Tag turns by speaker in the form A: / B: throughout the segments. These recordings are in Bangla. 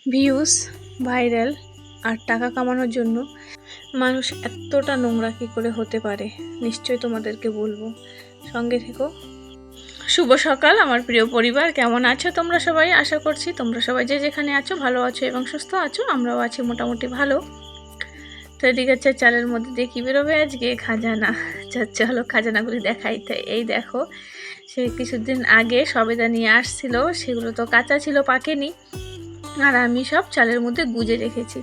A: ভিউজ, ভাইরাল আর টাকা কামানোর জন্য মানুষ এতটা নোংরা কী করে হতে পারে নিশ্চয়ই তোমাদেরকে বলবো। সঙ্গে থেকো। শুভ সকাল আমার প্রিয় পরিবার, কেমন আছো তোমরা সবাই? আশা করছি তোমরা সবাই যে যেখানে আছো ভালো আছো এবং সুস্থ আছো। আমরাও আছি মোটামুটি ভালো। তো এদিকে হচ্ছে চালের মধ্যে দিয়ে কী বেরোবে আজকে? খাজানা। চলো খাজানাগুলি দেখাই। এই দেখো, সে কিছুদিন আগে সবেদা নিয়ে আসছিল, সেগুলো তো কাঁচা ছিল, পাকেনি। আর আমি সব চালের মধ্যে গুজে রেখেছি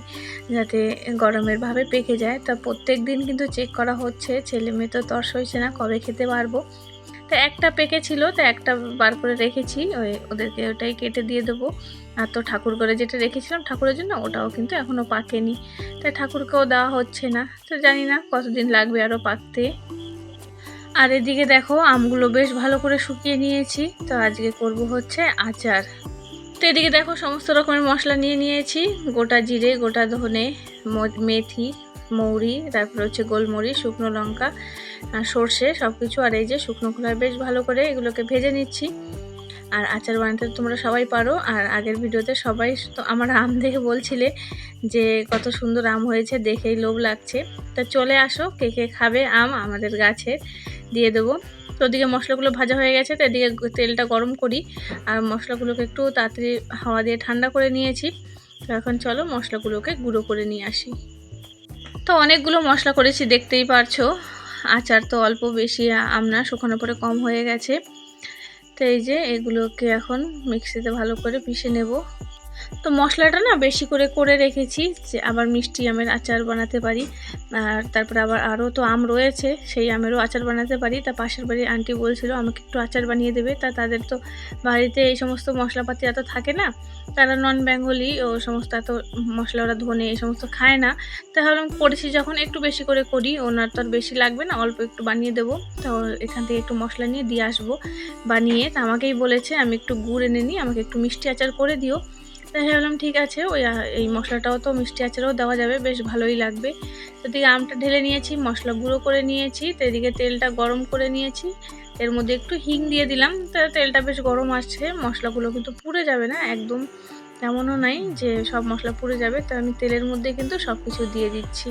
A: যাতে গরমের ভাবে পেকে যায়। তা প্রত্যেক দিন কিন্তু চেক করা হচ্ছে, ছেলে মেয়ে তো তর্স হয়েছে না কবে খেতে পারবো। তো একটা পেকেছিল, তো একটা বার করে রেখেছি, ওদেরকে ওটাই কেটে দিয়ে দেবো। আর তো ঠাকুর করে যেটা রেখেছিলাম ঠাকুরের জন্য, ওটাও কিন্তু এখনও পাকেনি, তাই ঠাকুরকেও দেওয়া হচ্ছে না। তো জানি না কতদিন লাগবে আরও পাকতে। আর এদিকে দেখো আমগুলো বেশ ভালো করে শুকিয়ে নিয়েছি, তো আজকে করব হচ্ছে আচার। তো এদিকে দেখো সমস্ত রকমের মশলা নিয়ে নিয়েছি, গোটা জিরে, গোটা ধনে, মেথি, মৌরি, তারপরে হচ্ছে গোলমরিচ, শুকনো লঙ্কা, সর্ষে, সব কিছু। আর এই যে শুকনো খোলায় বেশ ভালো করে এগুলোকে ভেজে নিচ্ছি। আর আচার বানাতে তোমরা সবাই পারো। আর আগের ভিডিওতে সবাই তো আমার আম দেখে বলছিলে যে কত সুন্দর আম হয়েছে, দেখেই লোভ লাগছে। তা চলে আসো, কে কে খাবে আম আমাদের গাছের, দিয়ে দেবো। তো ওদিকে মশলাগুলো ভাজা হয়ে গেছে, তো এদিকে তেলটা গরম করি। আর মশলাগুলোকে একটু তাড়াতাড়ি হাওয়া দিয়ে ঠান্ডা করে নিয়েছি। তো এখন চলো মশলাগুলোকে গুঁড়ো করে নিয়ে আসি। তো অনেকগুলো মশলা করেছি দেখতেই পারছো। আচার তো অল্প বেশি আম না, শুকানো পরে কম হয়ে গেছে। তো এই যে এগুলোকে এখন মিক্সিতে ভালো করে পিষে নেব। তো মশলাটা না বেশি করে করে রেখেছি যে আবার মিষ্টি আমের আচার বানাতে পারি। আর তারপরে আবার আরও তো আম রয়েছে, সেই আমেরও আচার বানাতে পারি। তা পাশের বাড়ির আন্টি বলছিল আমাকে একটু আচার বানিয়ে দেবে। তা তাদের তো বাড়িতে এই সমস্ত মশলাপাতি এত থাকে না, তারা নন বেঙ্গলি, ও সমস্ত এত মশলা, ওরা ধনে এই সমস্ত খায় না। তা ভাবলাম করেছি যখন একটু বেশি করে করি, ওনার তো আর বেশি লাগবে না, অল্প একটু বানিয়ে দেবো। তো এখান থেকে একটু মশলা নিয়ে দিয়ে আসবো বানিয়ে। তা আমাকেই বলেছে আমি একটু গুড় এনে নিই, আমাকে একটু মিষ্টি আচার করে দিও। তাই ভাবলাম ঠিক আছে, এই মশলাটাও তো মিষ্টি আচারেও দেওয়া যাবে, বেশ ভালোই লাগবে। তো এদিকে আমটা ঢেলে নিয়েছি, মশলা গুঁড়ো করে নিয়েছি। তো এদিকে তেলটা গরম করে নিয়েছি, এর মধ্যে একটু হিং দিয়ে দিলাম। তো তেলটা বেশ গরম আসছে, মশলাগুলো কিন্তু পুড়ে যাবে না একদম, তেমনও নাই যে সব মশলা পুড়ে যাবে। তো আমি তেলের মধ্যে কিন্তু সব কিছু দিয়ে দিচ্ছি।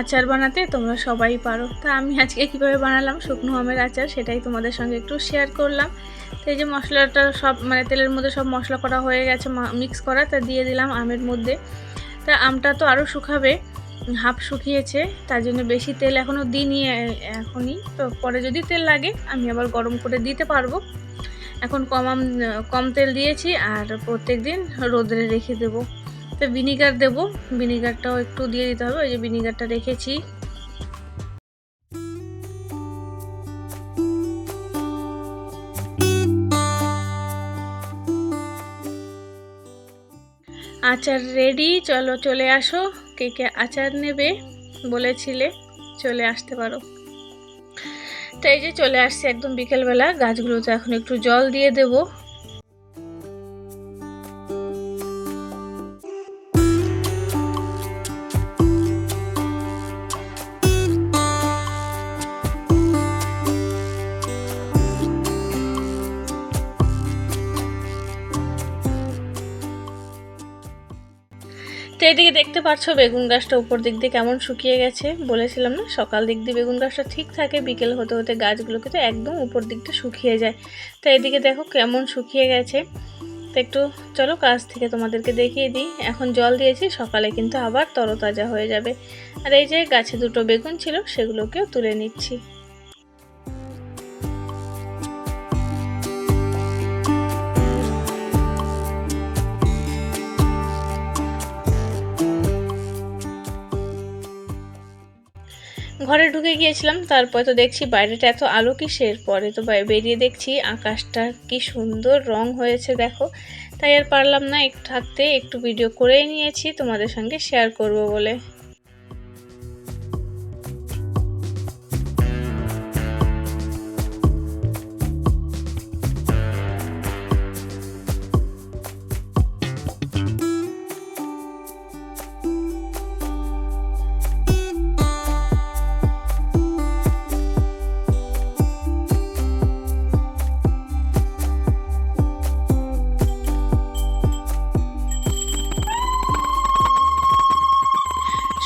A: আচার বানাতে তোমরা সবাই পারো। তা আমি আজকে কীভাবে বানালাম শুকনো আমের আচার, সেটাই তোমাদের সঙ্গে একটু শেয়ার করলাম। তো এই যে মশলাটা সব তেলের মধ্যে সব মশলা করা হয়ে গেছে, মিক্স করা, তা দিয়ে দিলাম আমের মধ্যে। তা আমটা তো আরও শুকাবে, হাফ শুকিয়েছে, তার জন্য বেশি তেল এখনও দিইনি এখনই। তো পরে যদি তেল লাগে আমি আবার গরম করে দিতে পারবো। এখন কম তেল দিয়েছি, আর প্রত্যেক দিন রোদে রেখে দেবো। তো ভিনিগার দেবো, ভিনিগারটাও একটু দিয়ে দিতে হবে, ওই যে ভিনিগারটা রেখেছি। আচার রেডি, চলো চলে আসো, কে কে আচার নেবে বলেছিলে চলে আসতে পারো। তো এই যে চলে আসছে একদম বিকেলবেলা, গাছগুলোতে এখন একটু জল দিয়ে দেবো। তো এদিকে দেখতে পাচ্ছ বেগুন গাছটা উপর দিক দিয়ে কেমন শুকিয়ে গেছে। বলেছিলাম না সকাল দিক দিয়ে বেগুন গাছটা ঠিক থাকে, বিকেল হতে হতে গাছগুলো কিন্তু একদম উপর দিকটা শুকিয়ে যায়। তো এদিকে দেখো কেমন শুকিয়ে গেছে। তো একটু চলো কাছ থেকে তোমাদেরকে দেখিয়ে দিই। এখন জল দিয়েছি, সকালে কিন্তু আবার তরতাজা হয়ে যাবে। আর এই যে গাছে দুটো বেগুন ছিল, সেগুলোকেও তুলে নিচ্ছি। ঘরে ঢুকে গিয়েছিলাম, তারপর তো দেখছি বাইরেটা এত আলো কিসের, পরে তো বেরিয়ে দেখছি আকাশটা কি সুন্দর রং হয়েছে দেখো। তাই আর পারলাম না একটু থাকতে, একটু ভিডিও করেই নিয়েছি তোমাদের সঙ্গে শেয়ার করব বলে।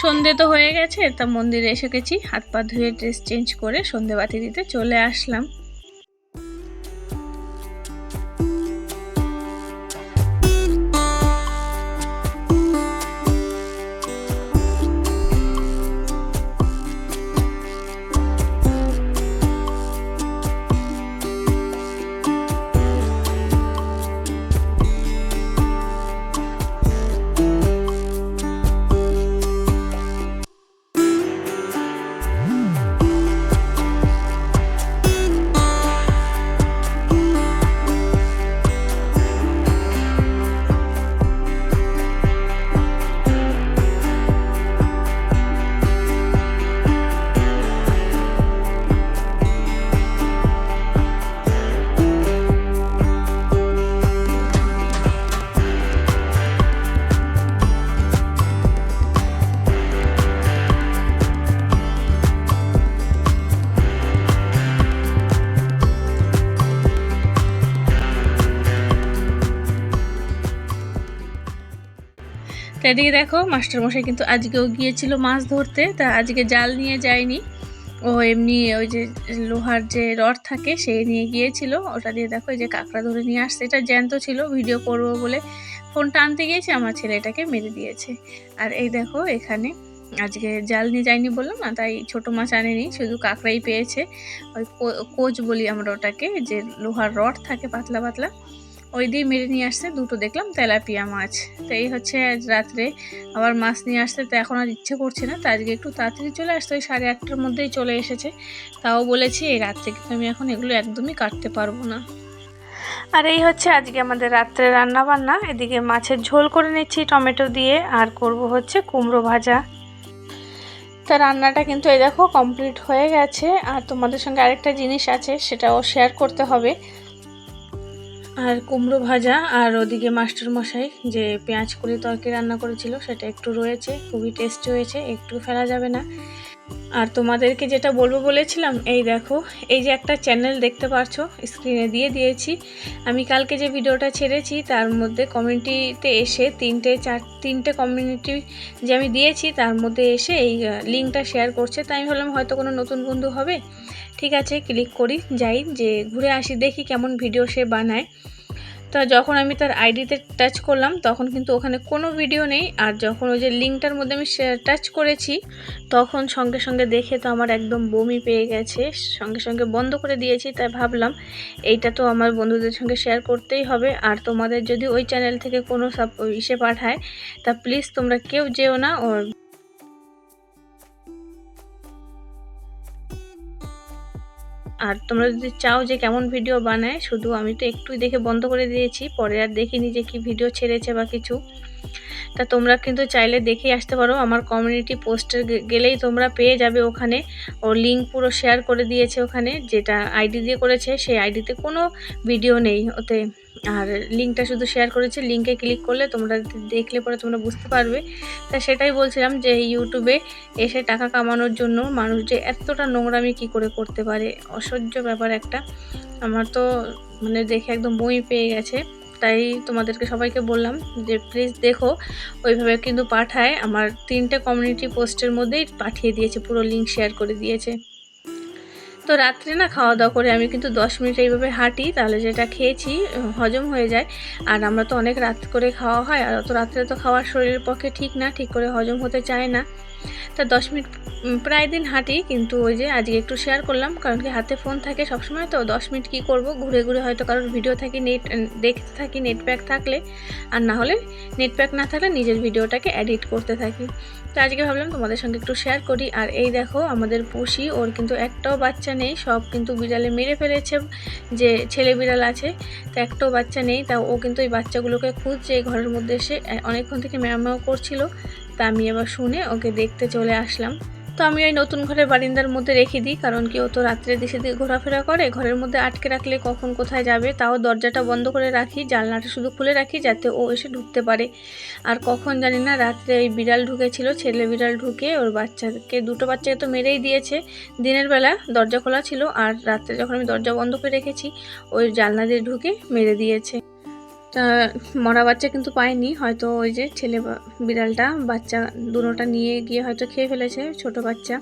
A: সন্ধে তো হয়ে গেছে, তা মন্দিরে এসে গেছি, হাত পা ধুয়ে ড্রেস চেঞ্জ করে সন্ধে বাতি দিতে চলে আসলাম। এদিকে দেখো মাস্টারমশাই কিন্তু আজকেও গিয়েছিল মাছ ধরতে, তা আজকে জাল নিয়ে যায়নি, ও এমনি ওই যে লোহার যে রড থাকে সেই নিয়ে গিয়েছিল, ওটা দিয়ে দেখো এই যে কাঁকড়া ধরে নিয়ে আসছে। এটা জ্যান্ত ছিল, ভিডিও করবো বলে ফোনটা আনতে গিয়েছে, আমার ছেলে এটাকে মেরে দিয়েছে। আর এই দেখো এখানে আজকে জাল নিয়ে যায়নি বললাম না, তাই ছোট মাছ আনেনি, শুধু কাঁকড়াই পেয়েছে। ওই কোচ বলি আমরা ওটাকে, যে লোহার রড থাকে পাতলা পাতলা, ওই দিয়ে মেরে নিয়ে আসছে। দুটো দেখলাম তেলাপিয়া মাছ। তো এই হচ্ছে আজ রাত্রে আবার মাছ নিয়ে আসতে, তো এখন আর ইচ্ছে করছে না, তো আজকে একটু তাড়াতাড়ি চলে আসতে, ওই 8:30টার মধ্যেই চলে এসেছে। তাও বলেছি এই রাত্রে কিন্তু আমি এখন এগুলো একদমই কাটতে পারবো না। আর এই হচ্ছে আজকে আমাদের রাত্রে রান্না বান্না। এদিকে মাছের ঝোল করে নিচ্ছি টমেটো দিয়ে, আর করব হচ্ছে কুমড়ো ভাজা। তা রান্নাটা কিন্তু এই দেখো কমপ্লিট হয়ে গেছে। আর তোমাদের সঙ্গে আরেকটা জিনিস আছে, সেটাও শেয়ার করতে হবে। আর কুমড়ো ভাজা, আর ওদিকে মাস্টারমশাই যে পেঁয়াজ করে তরকারি রান্না করেছিল সেটা একটু রয়েছে, খুবই টেস্টি হয়েছে, একটু ফেলা যাবে না। আর তোমাদেরকে যেটা বলবো বলেছিলাম, এই দেখো এই যে একটা চ্যানেল দেখতে পাচ্ছ স্ক্রিনে দিয়ে দিয়েছি, আমি কালকে যে ভিডিওটা ছেড়েছি তার মধ্যে কমিউনিটিতে এসে তিনটে কমিউনিটি যে আমি দিয়েছি তার মধ্যে এসে এই লিঙ্কটা শেয়ার করছে। তাই আমি ভাবলাম হয়তো কোনো নতুন বন্ধু হবে, ঠিক আছে ক্লিক করি, যাই যে ঘুরে আসি, দেখি কেমন ভিডিও সে বানায়। তো যখন আমি তার আইডিতে টাচ করলাম তখন কিন্তু ওখানে কোনো ভিডিও নেই, আর যখন ওই যে লিঙ্কটার মধ্যে আমি টাচ করেছি তখন সঙ্গে সঙ্গে দেখে তো আমার একদম বমি পেয়ে গেছে, সঙ্গে সঙ্গে বন্ধ করে দিয়েছি। তাই ভাবলাম এইটা তো আমার বন্ধুদের সঙ্গে শেয়ার করতেই হবে। আর তোমাদের যদি ওই চ্যানেল থেকে কোনো ইসে পাঠায় তা প্লিজ তোমরা কেউ যেও না, ওর আর তোমরা যদি চাও যে কেমন ভিডিও বানায়, শুধু আমি তো একটুই দেখে বন্ধ করে দিয়েছি, পরে আর দেখিনি যে কি ভিডিও ছেড়েছে বা কিছু। তা তোমরা কিন্তু চাইলে দেখেই আসতে পারো, আমার কমিউনিটি পোস্টে গেলেই তোমরা পেয়ে যাবে, ওখানে ও লিঙ্ক পুরো শেয়ার করে দিয়েছে। ওখানে যেটা আইডি দিয়ে করেছে সেই আইডিতে কোনো ভিডিও নেই ওতে, আর লিঙ্কটা শুধু শেয়ার করেছে। লিঙ্কে ক্লিক করলে তোমরা দেখলে পরে তোমরা বুঝতে পারবে। তা সেটাই বলছিলাম যে ইউটিউবে এসে টাকা কামানোর জন্য মানুষ যে এতটা নোংরামি কি করে করতে পারে, অসহ্য ব্যাপার একটা। আমার তো মানে দেখে একদম বই পেয়ে গেছে। তাই তোমাদেরকে সবাইকে বললাম যে প্লিজ দেখো, ওইভাবে কিন্তু পাঠায়, আমার 3টে কমিউনিটি পোস্টের মধ্যেই পাঠিয়ে দিয়েছে, পুরো লিঙ্ক শেয়ার করে দিয়েছে। তো রাত্রে না খাওয়া দাওয়া করে আমি কিন্তু 10 মিনিট এইভাবে হাঁটি, তাহলে যেটা খেয়েছি হজম হয়ে যায়। আর আমরা তো অনেক রাত করে খাওয়া হয়, আর অত রাত্রে তো খাওয়ার শরীরের পক্ষে ঠিক না, ঠিক করে হজম হতে চায় না। তা 10 মিনিট প্রায় দিন হাঁটি, কিন্তু ওই যে আজকে একটু শেয়ার করলাম, কারণ কি হাতে ফোন থাকে সবসময়, তো 10 মিনিট কী করবো, ঘুরে ঘুরে হয়তো কারোর ভিডিও থাকি, দেখতে থাকি নেট প্যাক থাকলে, আর না হলে নেট প্যাক না থাকলে নিজের ভিডিওটাকে এডিট করতে থাকি। তো আজকে ভাবলাম তোমাদের সঙ্গে একটু শেয়ার করি। আর এই দেখো আমাদের পুষি, ওর কিন্তু একটাও বাচ্চা নেই, সব কিন্তু বিড়ালে মেরে ফেলেছে, যে ছেলে বিড়াল আছে, তো একটাও বাচ্চা নেই। তা ও কিন্তু এই বাচ্চাগুলোকে খুঁজছে, ঘরের মধ্যে এসে অনেকক্ষণ থেকে ম্যাও ম্যাও করছিল, তা আমি এবার শুনে ওকে দেখতে চলে আসলাম। তো আমি ওই নতুন ঘরের বারিন্দার মধ্যে রেখে দিই, কারণ কি ও তো রাত্রে দিকে দিকে ঘোরাফেরা করে, ঘরের মধ্যে আটকে রাখলে কখন কোথায় যাবে। তাও দরজাটা বন্ধ করে রাখি, জানলাটা শুধু খুলে রাখি যাতে ও এসে ঢুকতে পারে। আর কখন জানি না রাত্রে ওই বিড়াল ঢুকেছিল, ছেলে বিড়াল ঢুকে ওর বাচ্চাকে, দুটো বাচ্চাকে তো মেরেই দিয়েছে। দিনের বেলা দরজা খোলা ছিল, আর রাত্রে যখন আমি দরজা বন্ধ করে রেখেছি ওই জানলা দিয়ে ঢুকে মেরে দিয়েছে। তা মরা বাচ্চা কিন্তু পায়নি, হয়তো ওই যে ছেলে বিড়ালটা বাচ্চা দুটোটা নিয়ে গিয়ে হয়তো খেয়ে ফেলেছে, ছোট বাচ্চা।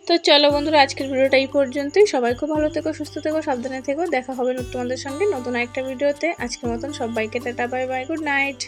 A: তো চলো বন্ধুরা, আজকের ভিডিওটা এই পর্যন্তই। সবাই খুব ভালো থেকো, সুস্থ থেকো, সাবধানে থেকো। দেখা হবে তোমাদের সঙ্গে নতুন একটা ভিডিওতে। আজকের মতন সবাইকে tata, bye bye, good night.